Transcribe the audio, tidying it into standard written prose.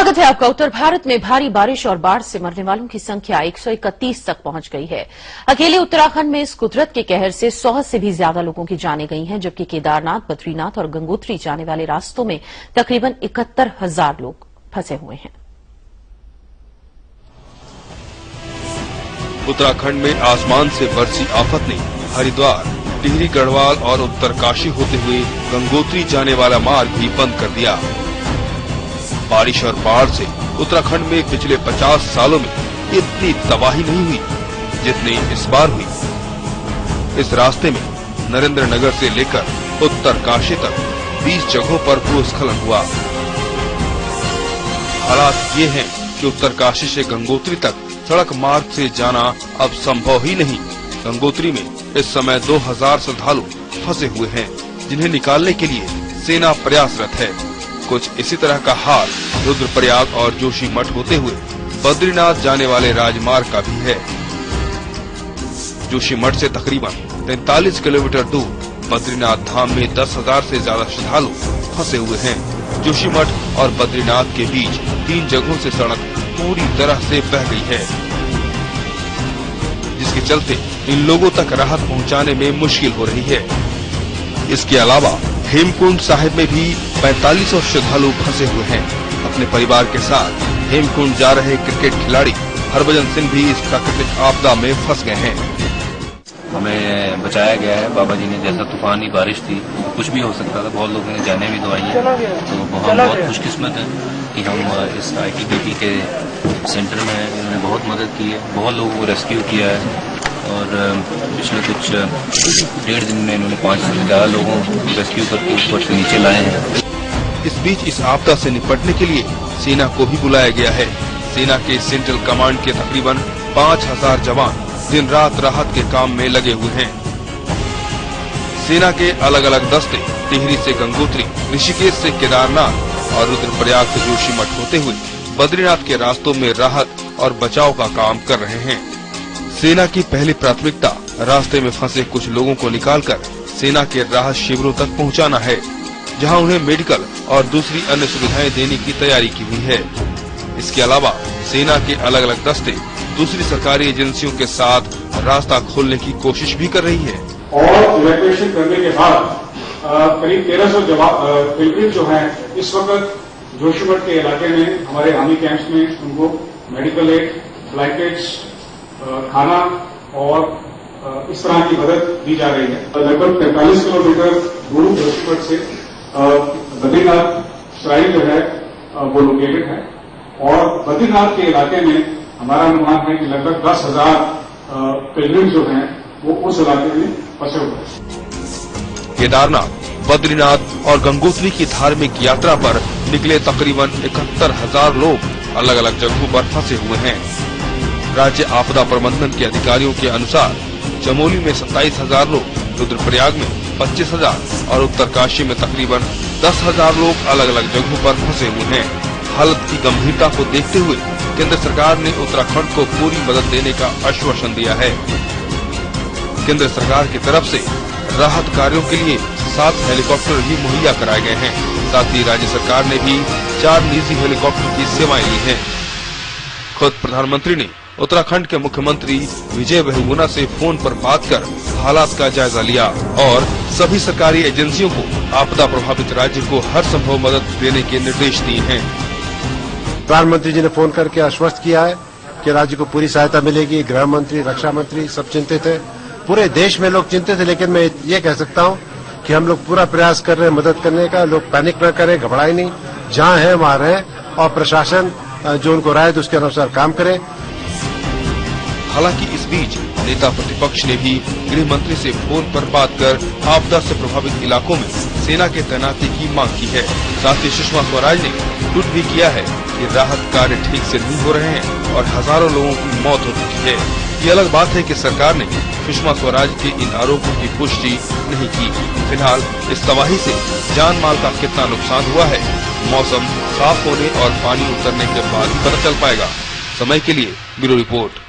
स्वागत है आपका। उत्तर भारत में भारी बारिश और बाढ़ से मरने वालों की संख्या 131 तक पहुंच गई है। अकेले उत्तराखंड में इस कुदरत के कहर से 100 से भी ज्यादा लोगों की जानें गई हैं, जबकि केदारनाथ, बद्रीनाथ और गंगोत्री जाने वाले रास्तों में तकरीबन 71,000 लोग फंसे हुए हैं। उत्तराखंड में आसमान से बरसी आफत ने हरिद्वार, टिहरी, गढ़वाल और उत्तरकाशी होते हुए गंगोत्री जाने वाला मार्ग भी बंद कर दिया। बारिश और बाढ़ से उत्तराखंड में पिछले 50 सालों में इतनी तबाही नहीं हुई जितनी इस बार हुई। इस रास्ते में नरेंद्र नगर से लेकर उत्तरकाशी तक 20 जगहों पर भूस्खलन हुआ। हालात ये हैं कि उत्तरकाशी से गंगोत्री तक सड़क मार्ग से जाना अब संभव ही नहीं। गंगोत्री में इस समय 2000 श्रद्धालु फंसे हुए हैं, जिन्हें निकालने के लिए सेना प्रयासरत है। कुछ इसी तरह का हाल रुद्रप्रयाग और जोशीमठ होते हुए बद्रीनाथ जाने वाले राजमार्ग का भी है। जोशीमठ से तकरीबन 43 किलोमीटर दूर बद्रीनाथ धाम में 10,000 से ज्यादा श्रद्धालु फंसे हुए हैं। जोशीमठ और बद्रीनाथ के बीच 3 जगहों से सड़क पूरी तरह से बह गई है, जिसके चलते इन लोगों तक राहत पहुंचाने में मुश्किल हो रही है। इसके अलावा हेमकुंड साहिब में भी 4500 श्रद्धालु फंसे हुए हैं। अपने परिवार के साथ हेमकुंड जा रहे क्रिकेट खिलाड़ी हरभजन सिंह भी इस प्राकृतिक आपदा में फंस गए हैं। हमें बचाया गया है बाबा जी ने। जैसा तूफानी बारिश थी, कुछ भी हो सकता था। बहुत लोगों ने जाने भी दवाई है, तो हम बहुत खुशकिस्मत हैं कि हम इस ITBP के सेंटर में हैं। इन्होंने बहुत मदद की है, बहुत लोगों को रेस्क्यू किया है और पिछले कुछ 1.5 दिन में इन्होंने 500 से ज्यादा लोगों को रेस्क्यू करके ऊपर से नीचे लाए हैं। इस बीच इस आपदा से निपटने के लिए सेना को भी बुलाया गया है। सेना के सेंट्रल कमांड के तकरीबन 5000 जवान दिन रात राहत के काम में लगे हुए हैं। सेना के अलग अलग दस्ते टिहरी से गंगोत्री, ऋषिकेश से केदारनाथ और रुद्रप्रयाग से जोशीमठ होते हुए बद्रीनाथ के रास्तों में राहत और बचाव का काम कर रहे हैं। सेना की पहली प्राथमिकता रास्ते में फंसे कुछ लोगों को निकालकर सेना के राहत शिविरों तक पहुंचाना है, जहां उन्हें मेडिकल और दूसरी अन्य सुविधाएं देने की तैयारी की हुई है। इसके अलावा सेना के अलग अलग दस्ते दूसरी सरकारी एजेंसियों के साथ रास्ता खोलने की कोशिश भी कर रही है। और इवैक्यूएशन करने के बाद करीब 1300 पिलग्रिम जो हैं इस वक्त जोशीमठ के इलाके में हमारे आर्मी कैंप्स में उनको मेडिकल एड, ब्लैंकेट्स, खाना और इस तरह की मदद दी जा रही है। लगभग 45 किलोमीटर दूर जोशीमठ से बद्रीनाथ श्राइन जो है वो लोकेटेड है और बद्रीनाथ के इलाके में हमारा अनुमान है कि लगभग 10,000 पिलग्रिम जो हैं वो उस इलाके में फंसे हुए हैं। केदारनाथ, बद्रीनाथ और गंगोत्री की धार्मिक यात्रा पर निकले तकरीबन 71,000 लोग अलग अलग जगहों पर फंसे हुए हैं। राज्य आपदा प्रबंधन के अधिकारियों के अनुसार चमोली में 27,000 लोग, रुद्रप्रयाग में 25,000 और उत्तरकाशी में तकरीबन 10,000 लोग अलग अलग जगहों पर फंसे हुए हैं। हालत की गंभीरता को देखते हुए केंद्र सरकार ने उत्तराखंड को पूरी मदद देने का आश्वासन दिया है। केंद्र सरकार की तरफ से राहत कार्यों के लिए 7 हेलीकॉप्टर भी मुहैया कराए गए हैं। साथ ही राज्य सरकार ने भी 4 निजी हेलीकॉप्टर की सेवाएं ली हैं। खुद प्रधानमंत्री ने उत्तराखंड के मुख्यमंत्री विजय बहुगुणा से फोन पर बात कर हालात का जायजा लिया और सभी सरकारी एजेंसियों को आपदा प्रभावित राज्य को हर संभव मदद देने के निर्देश दिए हैं। प्रधानमंत्री जी ने फोन करके आश्वस्त किया है कि राज्य को पूरी सहायता मिलेगी। गृह मंत्री, रक्षा मंत्री सब चिंतित है, पूरे देश में लोग चिंतित है, लेकिन मैं ये कह सकता हूँ कि हम लोग पूरा प्रयास कर रहे हैं मदद करने का। लोग पैनिक न करें, घबराएं नहीं, जहाँ है वहाँ रहें और प्रशासन जो उनको राय दे उसके अनुसार काम करे। हालांकि इस बीच नेता प्रतिपक्ष ने भी गृह मंत्री से फोन पर बात कर आपदा से प्रभावित इलाकों में सेना के तैनाती की मांग की है। साथ ही सुषमा स्वराज ने ट्वीट भी किया है कि राहत कार्य ठीक से नहीं हो रहे हैं और हजारों लोगों की मौत हो चुकी है। ये अलग बात है कि सरकार ने सुषमा स्वराज के इन आरोपों की पुष्टि नहीं की। फिलहाल इस तबाही से जान माल का कितना नुकसान हुआ है, मौसम साफ होने और पानी उतरने के बाद पता चल पाएगा। समय के लिए ब्यूरो रिपोर्ट।